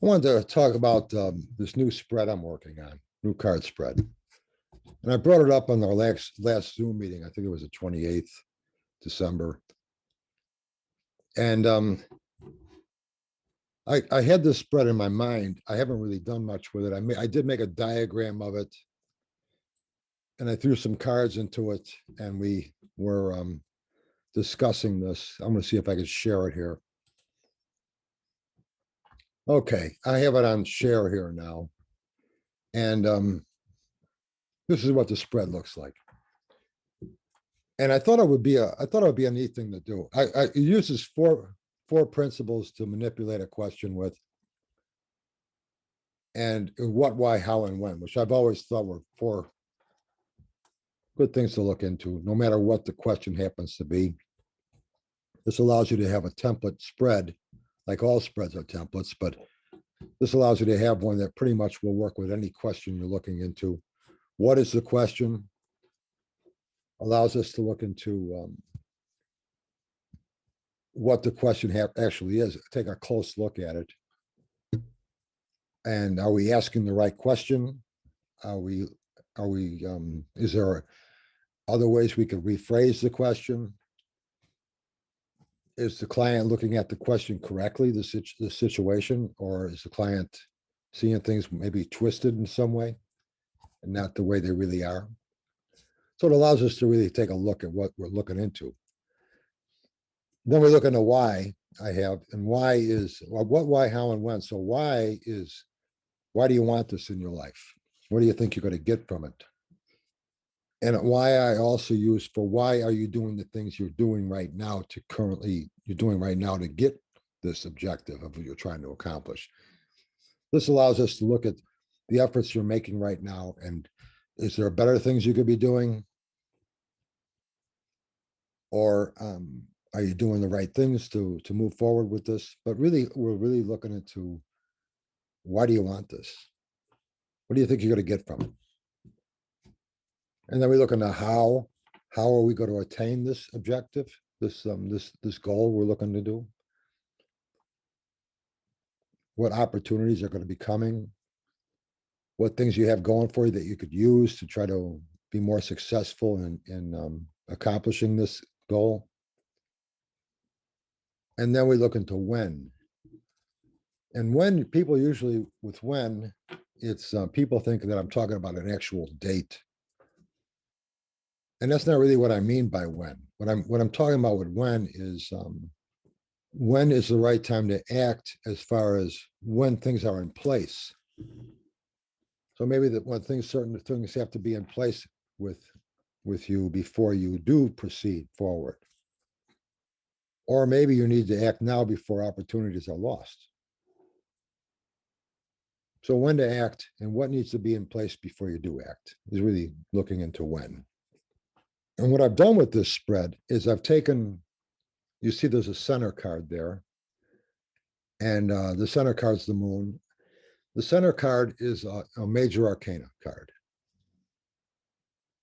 I wanted to talk about this new spread I'm working on, new card spread. And I brought it up on our last Zoom meeting. I think it was the 28th December. And I had this spread in my mind. I haven't really done much with it. I did make a diagram of it, and I threw some cards into it, and we were discussing this. I'm going to see if I can share it here. Okay, I have it on share here now. And this is what the spread looks like. And I thought it would be a neat thing to do. It uses four principles to manipulate a question with, and what, why, how, and when, which I've always thought were four good things to look into, no matter what the question happens to be. This allows you to have a template spread, like all spreads are templates, but this allows you to have one that pretty much will work with any question you're looking into. What is the question? Allows us to look into what the question actually is, take a close look at it. And are we asking the right question? Is there other ways we could rephrase the question? Is the client looking at the question correctly, the situation, or is the client seeing things maybe twisted in some way and not the way they really are? So it allows us to really take a look at what we're looking into. Then we look into why and why is what, why, how, and when. So why do you want this in your life? What do you think you're going to get from it? And why I also use for why are you doing the things you're doing right now to get this objective of what you're trying to accomplish. This allows us to look at the efforts you're making right now, and is there better things you could be doing? Or are you doing the right things to move forward with this? But really, we're really looking into why do you want this? What do you think you're going to get from it? And then we look into how are we going to attain this objective, this goal we're looking to do? What opportunities are going to be coming? What things you have going for you that you could use to try to be more successful in accomplishing this goal? And then we look into when. And when people usually with when, it's people think that I'm talking about an actual date. And that's not really what I mean by when. What I'm talking about with when is the right time to act as far as when things are in place. So maybe that when certain things have to be in place with you before you do proceed forward. Or maybe you need to act now before opportunities are lost. So when to act and what needs to be in place before you do act is really looking into when. And what I've done with this spread is I've taken, you see there's a center card there. And the center card's the moon. The center card is a major arcana card.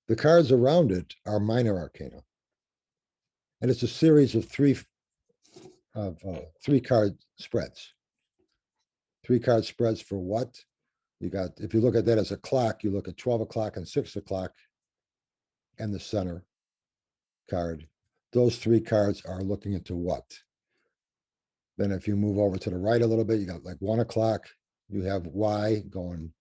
The cards around it are minor arcana. And it's a series of three card spreads. 3 card spreads for what? You got, if you look at that as a clock, you look at 12 o'clock and 6 o'clock and the center card. Those 3 cards are looking into what? Then if you move over to the right a little bit, you got like 1 o'clock, you have why going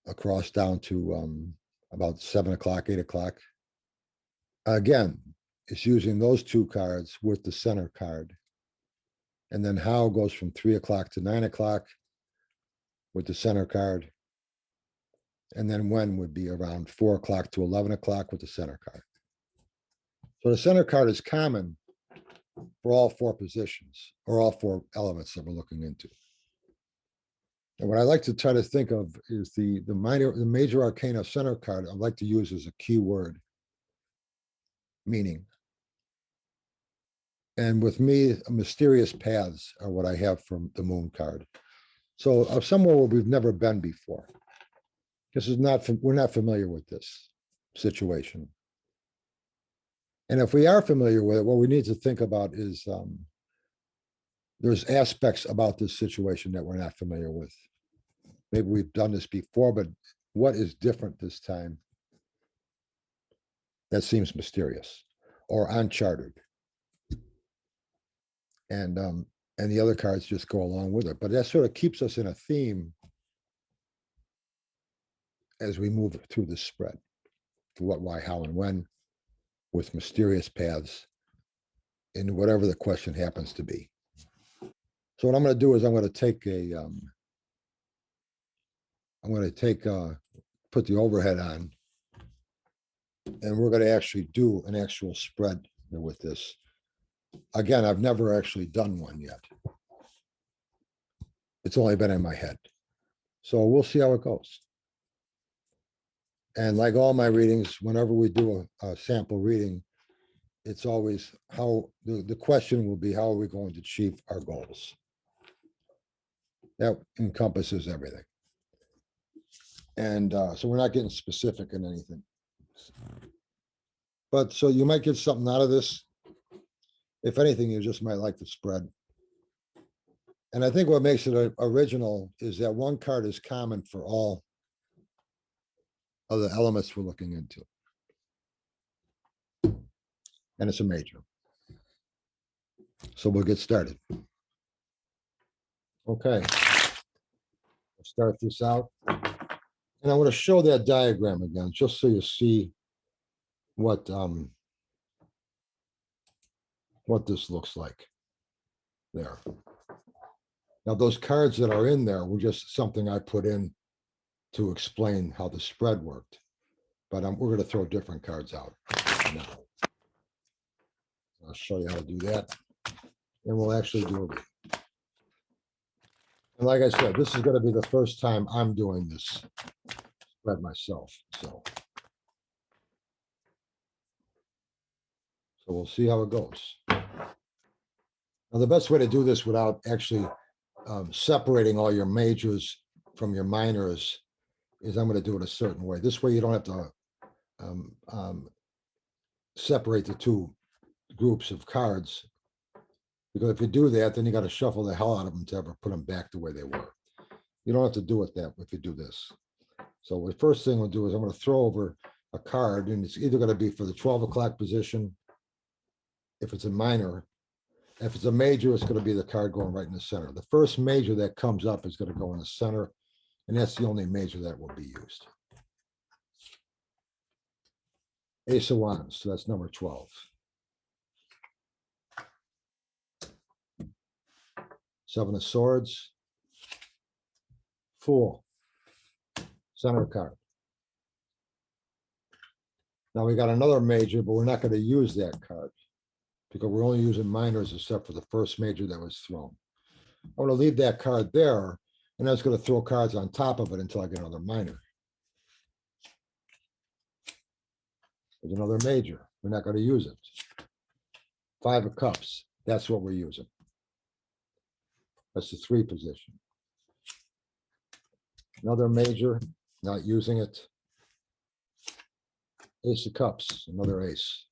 across down to about 7 o'clock, 8 o'clock. Again, it's using those 2 cards with the center card. And then how goes from 3 o'clock to 9 o'clock with the center card. And then when would be around 4 o'clock to 11 o'clock with the center card. So the center card is common for all 4 positions or all 4 elements that we're looking into. And what I like to try to think of is the major arcana center card I like to use as a keyword meaning. And with me, mysterious paths are what I have from the moon card. So somewhere where we've never been before. We're not familiar with this situation. And if we are familiar with it, what we need to think about is there's aspects about this situation that we're not familiar with. Maybe we've done this before, but what is different this time? That seems mysterious or uncharted. And the other cards just go along with it. But that sort of keeps us in a theme as we move through the spread. What, why, how, and when, with mysterious paths in whatever the question happens to be. So what I'm going to do is I'm going to take put the overhead on, and we're going to actually do an actual spread with this. Again, I've never actually done one yet. It's only been in my head. So we'll see how it goes. And like all my readings, whenever we do a sample reading, it's always how the question will be, how are we going to achieve our goals? That encompasses everything. And so we're not getting specific in anything. But so you might get something out of this. If anything, you just might like the spread. And I think what makes it original is that one card is common for all of the elements we're looking into. And it's a major. So we'll get started. Okay. Let's start this out. And I want to show that diagram again, just so you see what this looks like there. Now, those cards that are in there were just something I put in to explain how the spread worked. But we're going to throw different cards out now. I'll show you how to do that. And we'll actually do it. And like I said, this is going to be the first time I'm doing this spread myself. So we'll see how it goes. Now, the best way to do this without actually separating all your majors from your minors is I'm going to do it a certain way. This way you don't have to separate the two groups of cards, because if you do that, then you got to shuffle the hell out of them to ever put them back the way they were. You don't have to do it that if you do this. So the first thing we'll do is I'm going to throw over a card, and it's either going to be for the 12 o'clock position, if it's a minor. If it's a major, it's going to be the card going right in the center. The first major that comes up is going to go in the center, and that's the only major that will be used. Ace of Wands, so that's number 12. Seven of Swords, Fool, center card. Now we got another major, but we're not going to use that card because we're only using minors except for the first major that was thrown. I'm going to leave that card there, and I was going to throw cards on top of it until I get another minor. There's another major. We're not going to use it. Five of Cups. That's what we're using. That's the 3 position. Another major, not using it. Ace of Cups, another ace.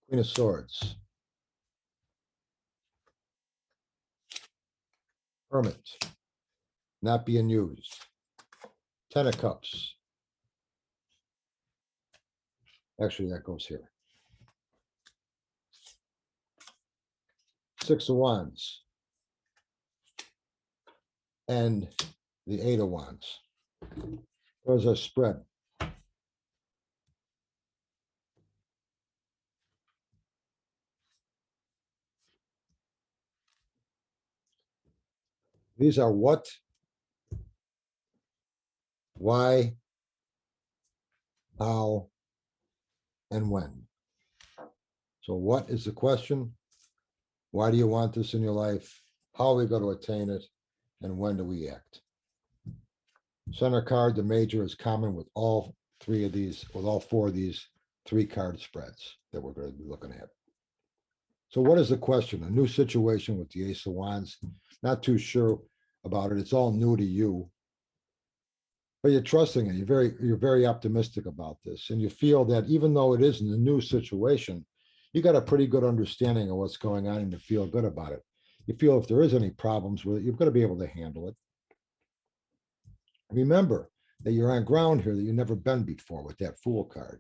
Queen of Swords. Hermit, not being used. 10 of Cups. Actually, that goes here. 6 of Wands. And the 8 of Wands. There's our spread. These are what, why, how, and when. So what is the question? Why do you want this in your life? How are we going to attain it? And when do we act? Center card, the major, is common with all 3 of these, with all 4 of these 3-card spreads that we're going to be looking at. So what is the question? A new situation with the Ace of Wands. Not too sure about it. It's all new to you. But you're trusting it. You're very optimistic about this. And you feel that even though it isn't a new situation, you got a pretty good understanding of what's going on and you feel good about it. You feel if there is any problems with it, you're going to be able to handle it. Remember that you're on ground here that you've never been before with that Fool card.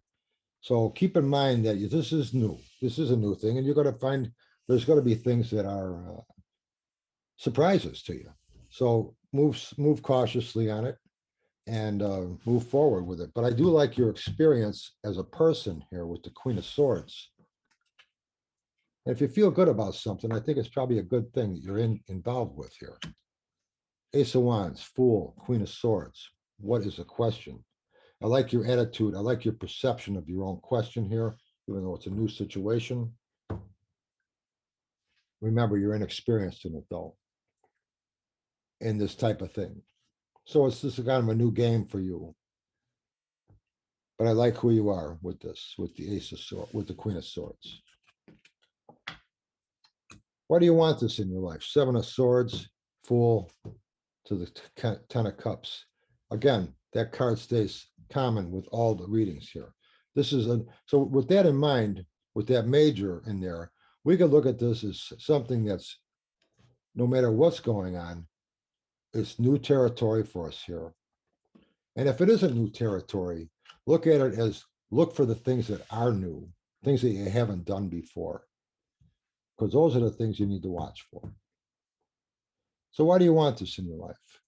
So keep in mind that this is new. This is a new thing, and you're going to find there's going to be things that are surprises to you. So move cautiously on it and move forward with it. But I do like your experience as a person here with the Queen of Swords. And if you feel good about something, I think it's probably a good thing that you're involved with here. Ace of Wands, Fool, Queen of Swords. What is the question? I like your attitude. I like your perception of your own question here, even though it's a new situation. Remember, you're inexperienced in it, though, in this type of thing. So it's this is kind of a new game for you. But I like who you are with this, with the Ace of Swords, with the Queen of Swords. Why do you want this in your life? Seven of Swords, Fool to the Ten of Cups. Again, that card stays common with all the readings here. This is so with that in mind, with that major in there, we could look at this as something that's no matter what's going on, it's new territory for us here. And if it isn't new territory, look at it as look for the things that are new, things that you haven't done before, because those are the things you need to watch for. So why do you want this in your life?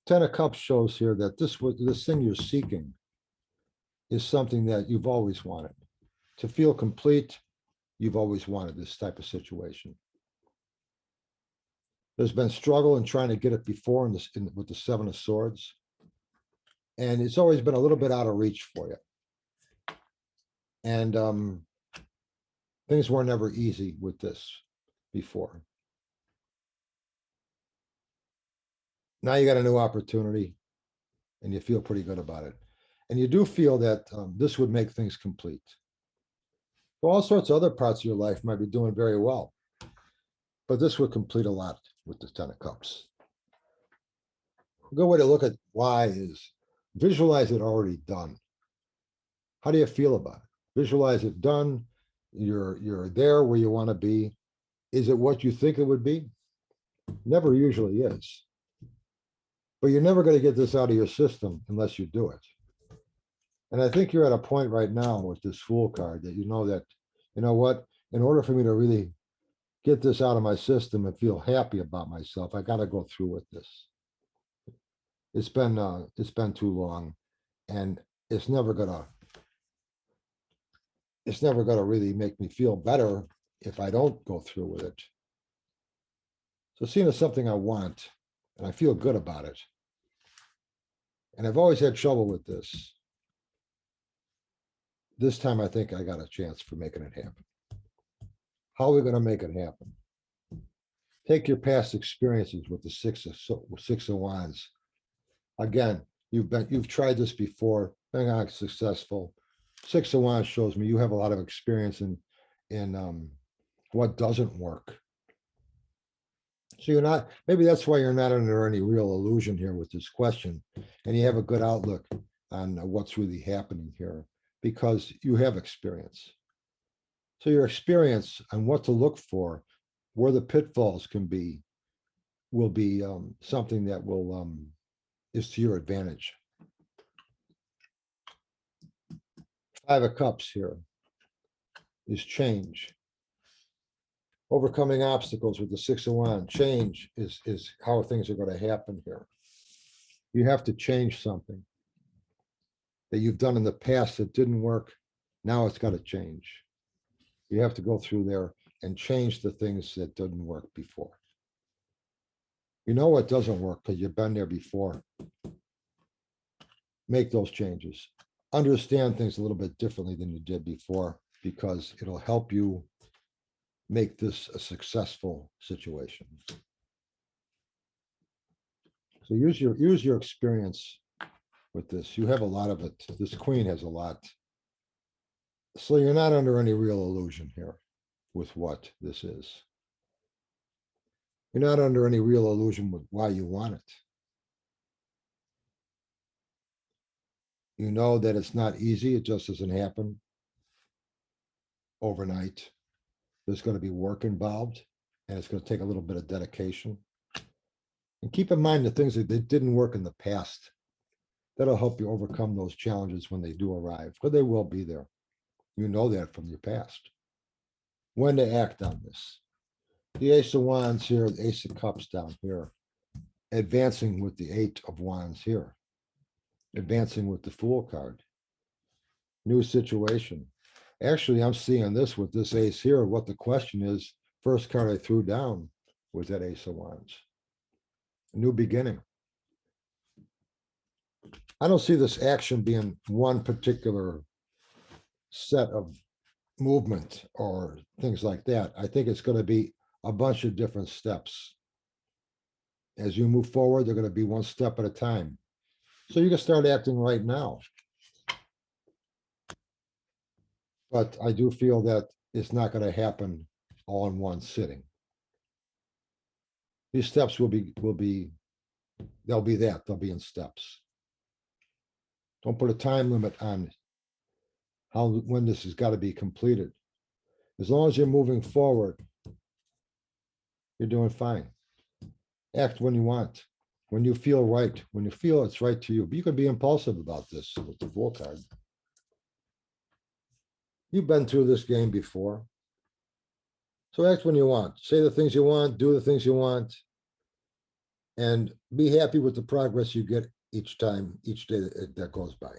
Ten of Cups shows here that this thing you're seeking is something that you've always wanted. To feel complete, you've always wanted this type of situation. There's been struggle in trying to get it before with the Seven of Swords. And it's always been a little bit out of reach for you. And things were never easy with this before. Now you got a new opportunity and you feel pretty good about it. And you do feel that this would make things complete. Well, all sorts of other parts of your life might be doing very well, but this would complete a lot with the Ten of Cups. A good way to look at why is visualize it already done. How do you feel about it? Visualize it done. You're there where you want to be. Is it what you think it would be? Never usually is. But you're never going to get this out of your system unless you do it. And I think you're at a point right now with this Fool card that you know what, in order for me to really get this out of my system and feel happy about myself, I got to go through with this. It's been too long, and it's never gonna really make me feel better if I don't go through with it. So seeing it's something I want, and I feel good about it, and I've always had trouble with this. This time I think I got a chance for making it happen. How are we going to make it happen? Take your past experiences with the Six of Wands. Again, you've tried this before, been not successful. Six of Wands shows me you have a lot of experience in what doesn't work. So you're not, maybe that's why you're not under any real illusion here with this question, and you have a good outlook on what's really happening here because you have experience. So your experience on what to look for, where the pitfalls can be, will be something that will is to your advantage. Five of Cups here is change. Overcoming obstacles with the Six of Wands. Change is how things are going to happen here. You have to change something that you've done in the past that didn't work. Now it's got to change. You have to go through there and change the things that didn't work before. You know what doesn't work because you've been there before. Make those changes. Understand things a little bit differently than you did before because it'll help you make this a successful situation. So use your experience with this. You have a lot of it. This Queen has a lot. So you're not under any real illusion here with what this is. You're not under any real illusion with why you want it. You know that it's not easy. It just doesn't happen. overnight. There's going to be work involved, and it's going to take a little bit of dedication. And keep in mind the things that didn't work in the past. That'll help you overcome those challenges when they do arrive, because they will be there. You know that from your past. When to act on this. The Ace of Wands here, the Ace of Cups down here, advancing with the Eight of Wands here, advancing with the Fool card. New situation. Actually, I'm seeing this with this ace here. What the question is, first card I threw down was that Ace of Wands. A new beginning. I don't see this action being one particular set of movement or things like that. I think it's going to be a bunch of different steps. As you move forward, they're going to be one step at a time. So you can start acting right now. But I do feel that it's not going to happen all in one sitting. These steps they'll be that, they'll be in steps. Don't put a time limit on when this has got to be completed. As long as you're moving forward, you're doing fine. Act when you want, when you feel right, when you feel it's right to you. But you can be impulsive about this with the Fool card. You've been through this game before. So act when you want. Say the things you want, do the things you want, and be happy with the progress you get each time, each day that goes by.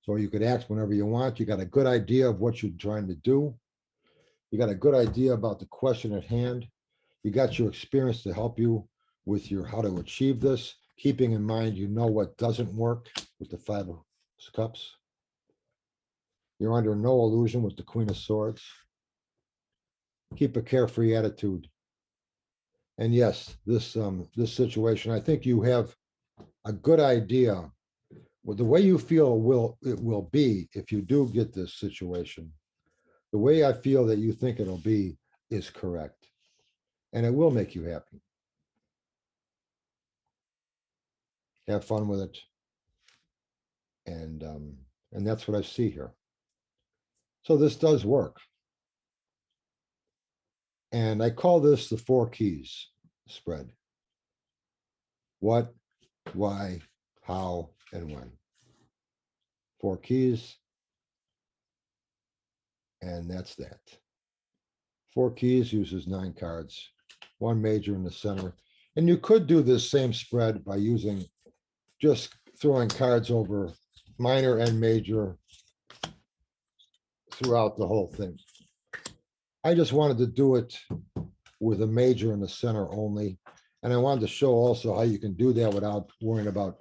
So you could act whenever you want. You got a good idea of what you're trying to do. You got a good idea about the question at hand. You got your experience to help you with your how to achieve this, keeping in mind you know what doesn't work with the Five of Cups. You're under no illusion with the Queen of Swords. Keep a carefree attitude. And yes, this situation, I think you have a good idea. Well, the way you feel it will be if you do get this situation. The way I feel that you think it'll be is correct, and it will make you happy. Have fun with it, and that's what I see here. So this does work, and I call this the 4 keys spread. What, why, how, and when. 4 keys, and that's that. 4 keys uses 9 cards, 1 major in the center. And you could do this same spread by using just throwing cards over minor and major throughout the whole thing. I just wanted to do it with a major in the center only. And I wanted to show also how you can do that without worrying about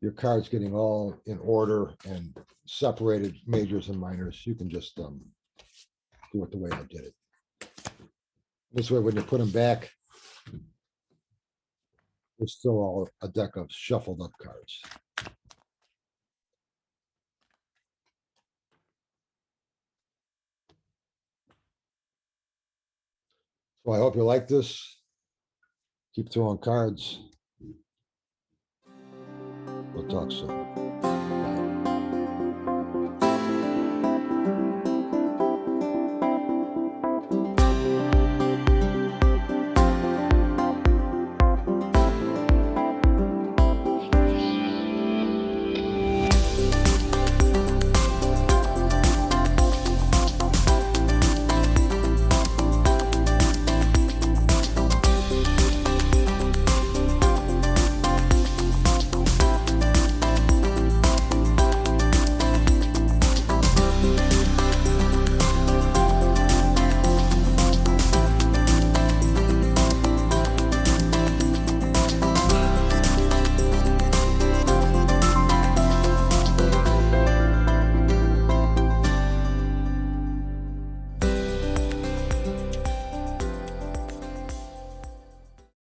your cards getting all in order and separated majors and minors. You can just do it the way I did it. This way, when you put them back, there's still all a deck of shuffled up cards. So I hope you like this. Keep throwing cards. We'll talk soon.